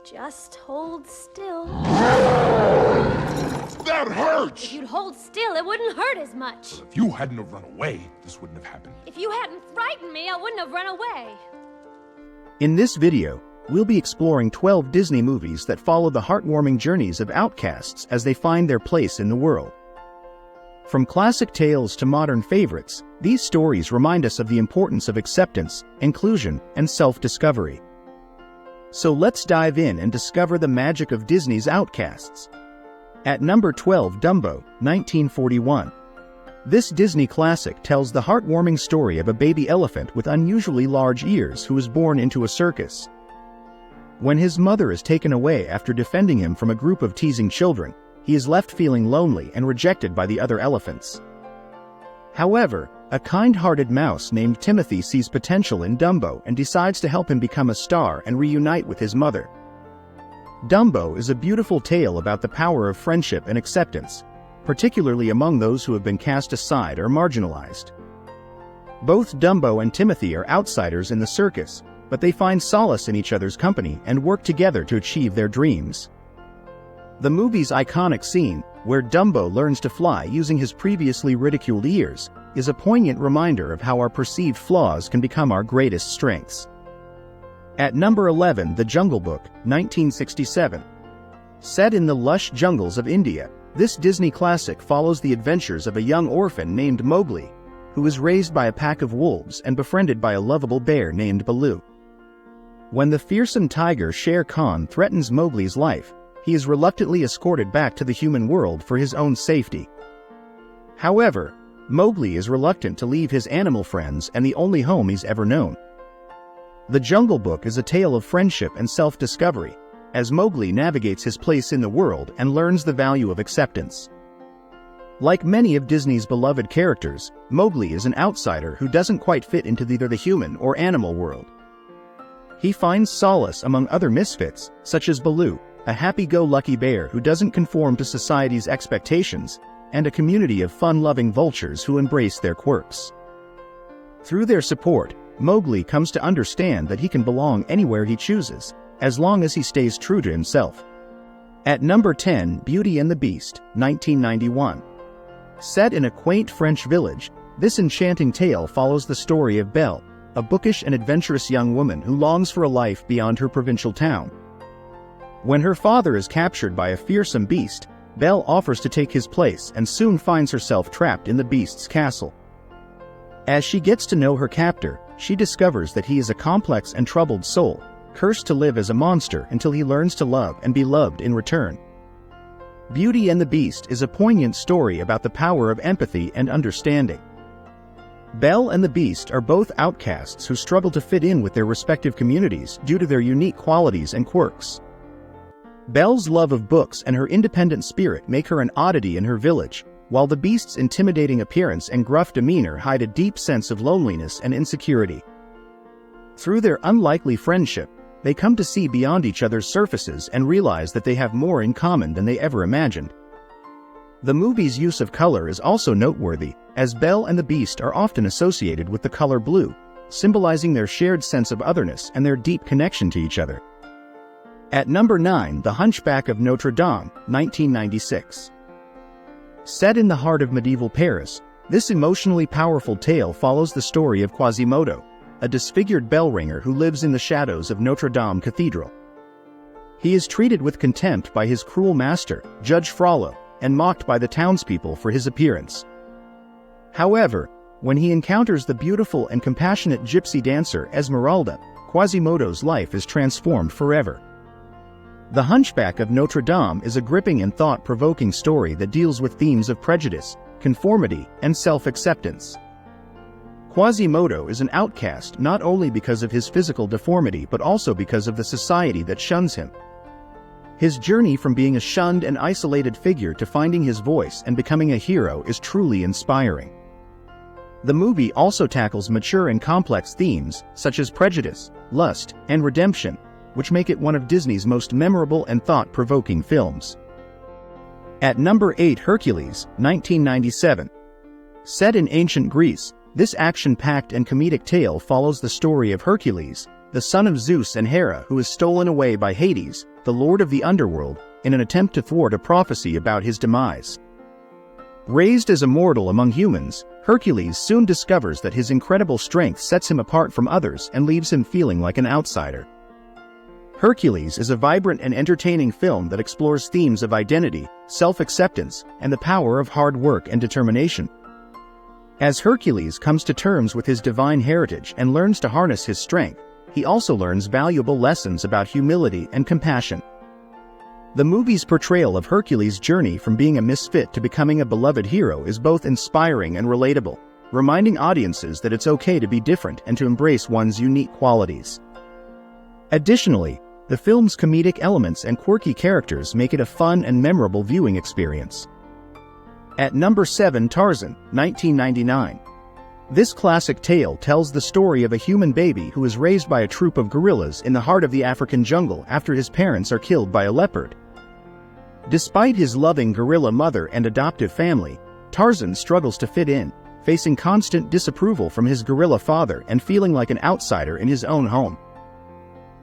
Just hold still. That hurts! If you'd hold still, it wouldn't hurt as much. If you hadn't have run away, this wouldn't have happened. If you hadn't frightened me, I wouldn't have run away. In this video, we'll be exploring 12 Disney movies that follow the heartwarming journeys of outcasts as they find their place in the world. From classic tales to modern favorites, these stories remind us of the importance of acceptance, inclusion, and self-discovery. So let's dive in and discover the magic of Disney's outcasts. At number 12, Dumbo, 1941. This Disney classic tells the heartwarming story of a baby elephant with unusually large ears who is born into a circus. When his mother is taken away after defending him from a group of teasing children, he is left feeling lonely and rejected by the other elephants. However, a kind-hearted mouse named Timothy sees potential in Dumbo and decides to help him become a star and reunite with his mother. Dumbo is a beautiful tale about the power of friendship and acceptance, particularly among those who have been cast aside or marginalized. Both Dumbo and Timothy are outsiders in the circus, but they find solace in each other's company and work together to achieve their dreams. The movie's iconic scene, where Dumbo learns to fly using his previously ridiculed ears, is a poignant reminder of how our perceived flaws can become our greatest strengths. At number 11, The Jungle Book, 1967. Set in the lush jungles of India, this Disney classic follows the adventures of a young orphan named Mowgli, who is raised by a pack of wolves and befriended by a lovable bear named Baloo. When the fearsome tiger Shere Khan threatens Mowgli's life, he is reluctantly escorted back to the human world for his own safety. However, Mowgli is reluctant to leave his animal friends and the only home he's ever known. The Jungle Book is a tale of friendship and self-discovery, as Mowgli navigates his place in the world and learns the value of acceptance. Like many of Disney's beloved characters, Mowgli is an outsider who doesn't quite fit into either the human or animal world. He finds solace among other misfits, such as Baloo, a happy-go-lucky bear who doesn't conform to society's expectations, and a community of fun-loving vultures who embrace their quirks. Through their support, Mowgli comes to understand that he can belong anywhere he chooses, as long as he stays true to himself. At number 10, Beauty and the Beast, 1991. Set in a quaint French village, this enchanting tale follows the story of Belle, a bookish and adventurous young woman who longs for a life beyond her provincial town. When her father is captured by a fearsome beast, Belle offers to take his place and soon finds herself trapped in the beast's castle. As she gets to know her captor, she discovers that he is a complex and troubled soul, cursed to live as a monster until he learns to love and be loved in return. Beauty and the Beast is a poignant story about the power of empathy and understanding. Belle and the Beast are both outcasts who struggle to fit in with their respective communities due to their unique qualities and quirks. Belle's love of books and her independent spirit make her an oddity in her village, while the Beast's intimidating appearance and gruff demeanor hide a deep sense of loneliness and insecurity. Through their unlikely friendship, they come to see beyond each other's surfaces and realize that they have more in common than they ever imagined. The movie's use of color is also noteworthy, as Belle and the Beast are often associated with the color blue, symbolizing their shared sense of otherness and their deep connection to each other. At number 9, The Hunchback of Notre Dame, 1996. Set in the heart of medieval Paris, this emotionally powerful tale follows the story of Quasimodo, a disfigured bell ringer who lives in the shadows of Notre Dame Cathedral. He is treated with contempt by his cruel master, Judge Frollo, and mocked by the townspeople for his appearance. However, when he encounters the beautiful and compassionate gypsy dancer Esmeralda, Quasimodo's life is transformed forever. The Hunchback of Notre Dame is a gripping and thought-provoking story that deals with themes of prejudice, conformity, and self-acceptance. Quasimodo is an outcast not only because of his physical deformity but also because of the society that shuns him. His journey from being a shunned and isolated figure to finding his voice and becoming a hero is truly inspiring. The movie also tackles mature and complex themes, such as prejudice, lust, and redemption, which make it one of Disney's most memorable and thought-provoking films. At number 8, Hercules, 1997. Set in ancient Greece, this action-packed and comedic tale follows the story of Hercules, the son of Zeus and Hera who is stolen away by Hades, the lord of the underworld, in an attempt to thwart a prophecy about his demise. Raised as a mortal among humans, Hercules soon discovers that his incredible strength sets him apart from others and leaves him feeling like an outsider. Hercules is a vibrant and entertaining film that explores themes of identity, self-acceptance, and the power of hard work and determination. As Hercules comes to terms with his divine heritage and learns to harness his strength, he also learns valuable lessons about humility and compassion. The movie's portrayal of Hercules' journey from being a misfit to becoming a beloved hero is both inspiring and relatable, reminding audiences that it's okay to be different and to embrace one's unique qualities. Additionally, the film's comedic elements and quirky characters make it a fun and memorable viewing experience. At number 7, Tarzan, 1999. This classic tale tells the story of a human baby who is raised by a troop of gorillas in the heart of the African jungle after his parents are killed by a leopard. Despite his loving gorilla mother and adoptive family, Tarzan struggles to fit in, facing constant disapproval from his gorilla father and feeling like an outsider in his own home.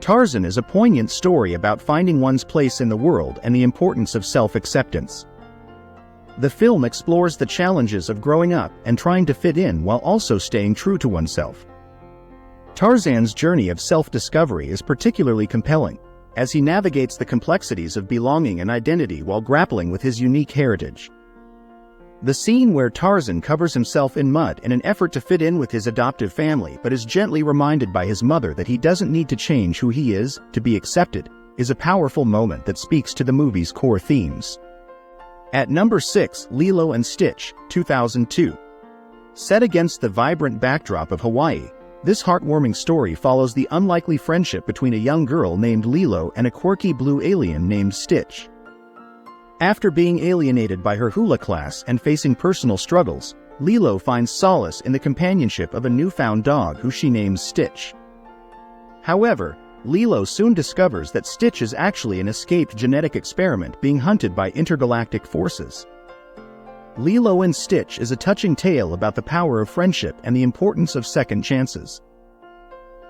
Tarzan is a poignant story about finding one's place in the world and the importance of self-acceptance. The film explores the challenges of growing up and trying to fit in while also staying true to oneself. Tarzan's journey of self-discovery is particularly compelling, as he navigates the complexities of belonging and identity while grappling with his unique heritage. The scene where Tarzan covers himself in mud in an effort to fit in with his adoptive family but is gently reminded by his mother that he doesn't need to change who he is to be accepted is a powerful moment that speaks to the movie's core themes. At number 6, Lilo and Stitch, 2002. Set against the vibrant backdrop of Hawaii, this heartwarming story follows the unlikely friendship between a young girl named Lilo and a quirky blue alien named Stitch. After being alienated by her hula class and facing personal struggles, Lilo finds solace in the companionship of a newfound dog who she names Stitch. However, Lilo soon discovers that Stitch is actually an escaped genetic experiment being hunted by intergalactic forces. Lilo and Stitch is a touching tale about the power of friendship and the importance of second chances.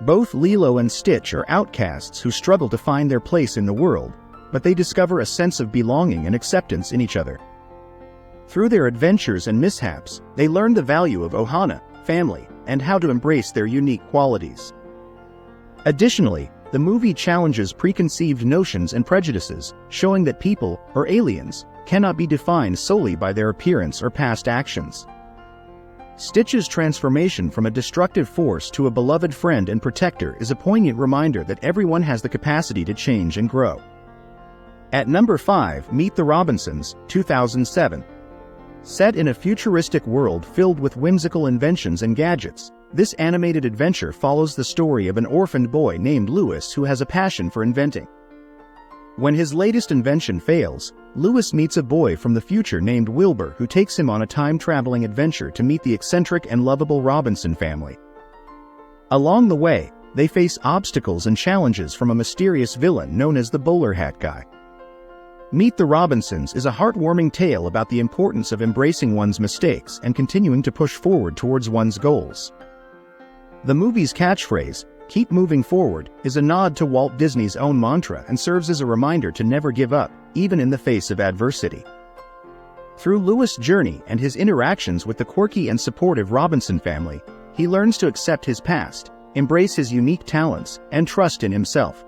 Both Lilo and Stitch are outcasts who struggle to find their place in the world, but they discover a sense of belonging and acceptance in each other. Through their adventures and mishaps, they learn the value of ohana, family, and how to embrace their unique qualities. Additionally, the movie challenges preconceived notions and prejudices, showing that people, or aliens, cannot be defined solely by their appearance or past actions. Stitch's transformation from a destructive force to a beloved friend and protector is a poignant reminder that everyone has the capacity to change and grow. At number 5, Meet the Robinsons, 2007. Set in a futuristic world filled with whimsical inventions and gadgets, this animated adventure follows the story of an orphaned boy named Louis who has a passion for inventing. When his latest invention fails, Louis meets a boy from the future named Wilbur who takes him on a time-traveling adventure to meet the eccentric and lovable Robinson family. Along the way, they face obstacles and challenges from a mysterious villain known as the Bowler Hat Guy. Meet the Robinsons is a heartwarming tale about the importance of embracing one's mistakes and continuing to push forward towards one's goals. The movie's catchphrase, "Keep moving forward," is a nod to Walt Disney's own mantra and serves as a reminder to never give up, even in the face of adversity. Through Louis' journey and his interactions with the quirky and supportive Robinson family, he learns to accept his past, embrace his unique talents, and trust in himself.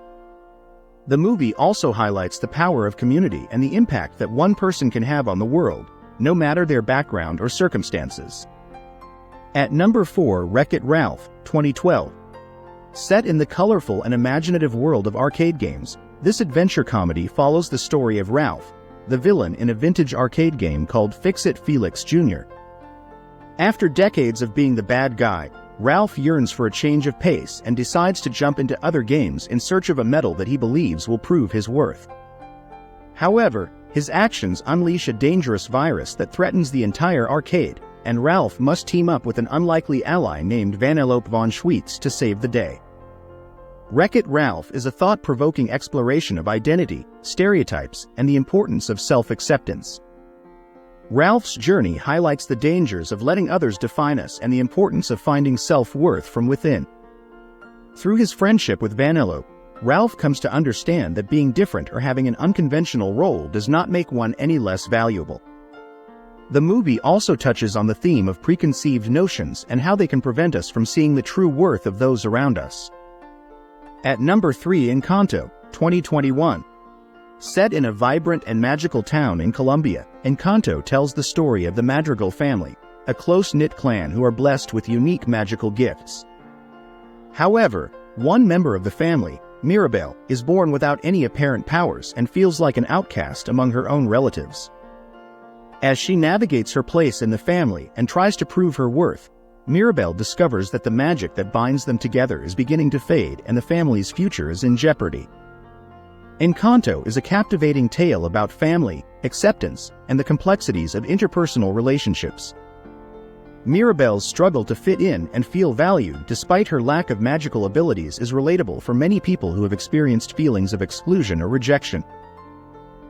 The movie also highlights the power of community and the impact that one person can have on the world, no matter their background or circumstances. At number 4, Wreck-It Ralph, 2012. Set in the colorful and imaginative world of arcade games, this adventure comedy follows the story of Ralph, the villain in a vintage arcade game called Fix-It Felix Jr. After decades of being the bad guy, Ralph yearns for a change of pace and decides to jump into other games in search of a medal that he believes will prove his worth. However, his actions unleash a dangerous virus that threatens the entire arcade, and Ralph must team up with an unlikely ally named Vanellope von Schweetz to save the day. Wreck-It Ralph is a thought-provoking exploration of identity, stereotypes, and the importance of self-acceptance. Ralph's journey highlights the dangers of letting others define us and the importance of finding self-worth from within. Through his friendship with Vanellope, Ralph comes to understand that being different or having an unconventional role does not make one any less valuable. The movie also touches on the theme of preconceived notions and how they can prevent us from seeing the true worth of those around us. At number 3, Encanto, 2021. Set in a vibrant and magical town in Colombia, Encanto tells the story of the Madrigal family, a close-knit clan who are blessed with unique magical gifts. However, one member of the family, Mirabel, is born without any apparent powers and feels like an outcast among her own relatives. As she navigates her place in the family and tries to prove her worth, Mirabel discovers that the magic that binds them together is beginning to fade and the family's future is in jeopardy. Encanto is a captivating tale about family, acceptance, and the complexities of interpersonal relationships. Mirabel's struggle to fit in and feel valued despite her lack of magical abilities is relatable for many people who have experienced feelings of exclusion or rejection.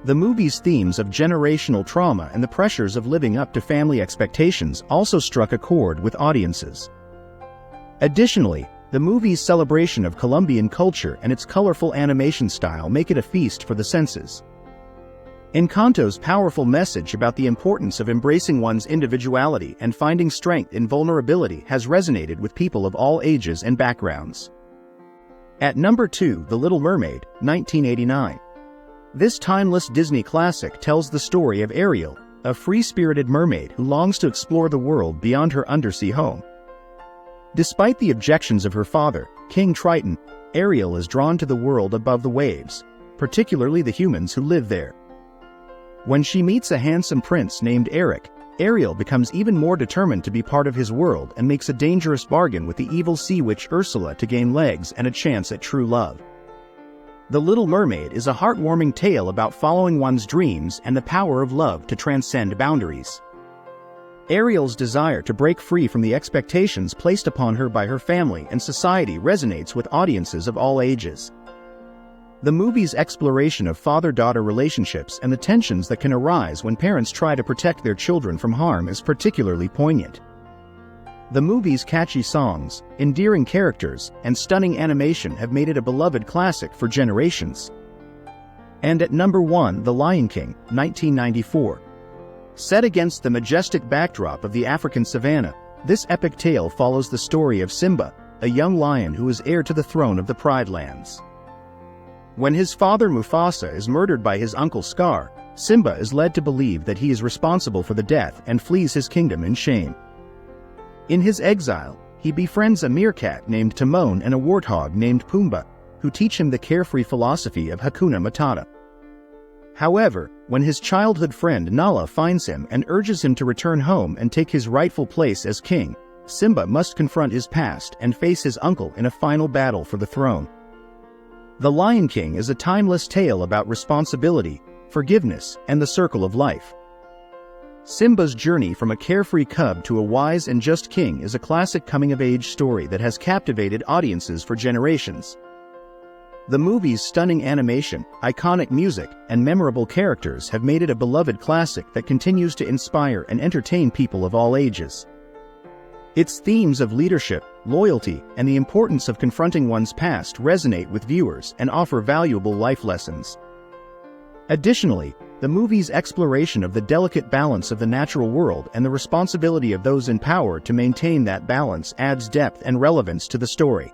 The movie's themes of generational trauma and the pressures of living up to family expectations also struck a chord with audiences. Additionally, the movie's celebration of Colombian culture and its colorful animation style make it a feast for the senses. Encanto's powerful message about the importance of embracing one's individuality and finding strength in vulnerability has resonated with people of all ages and backgrounds. At number 2, The Little Mermaid, 1989. This timeless Disney classic tells the story of Ariel, a free-spirited mermaid who longs to explore the world beyond her undersea home. Despite the objections of her father, King Triton, Ariel is drawn to the world above the waves, particularly the humans who live there. When she meets a handsome prince named Eric, Ariel becomes even more determined to be part of his world and makes a dangerous bargain with the evil sea witch Ursula to gain legs and a chance at true love. The Little Mermaid is a heartwarming tale about following one's dreams and the power of love to transcend boundaries. Ariel's desire to break free from the expectations placed upon her by her family and society resonates with audiences of all ages. The movie's exploration of father-daughter relationships and the tensions that can arise when parents try to protect their children from harm is particularly poignant. The movie's catchy songs, endearing characters, and stunning animation have made it a beloved classic for generations. And at number 1, The Lion King, 1994. Set against the majestic backdrop of the African savanna, this epic tale follows the story of Simba, a young lion who is heir to the throne of the Pride Lands. When his father Mufasa is murdered by his uncle Scar, Simba is led to believe that he is responsible for the death and flees his kingdom in shame. In his exile, he befriends a meerkat named Timon and a warthog named Pumbaa, who teach him the carefree philosophy of Hakuna Matata. However, when his childhood friend Nala finds him and urges him to return home and take his rightful place as king, Simba must confront his past and face his uncle in a final battle for the throne. The Lion King is a timeless tale about responsibility, forgiveness, and the circle of life. Simba's journey from a carefree cub to a wise and just king is a classic coming-of-age story that has captivated audiences for generations. The movie's stunning animation, iconic music, and memorable characters have made it a beloved classic that continues to inspire and entertain people of all ages. Its themes of leadership, loyalty, and the importance of confronting one's past resonate with viewers and offer valuable life lessons. Additionally, the movie's exploration of the delicate balance of the natural world and the responsibility of those in power to maintain that balance adds depth and relevance to the story.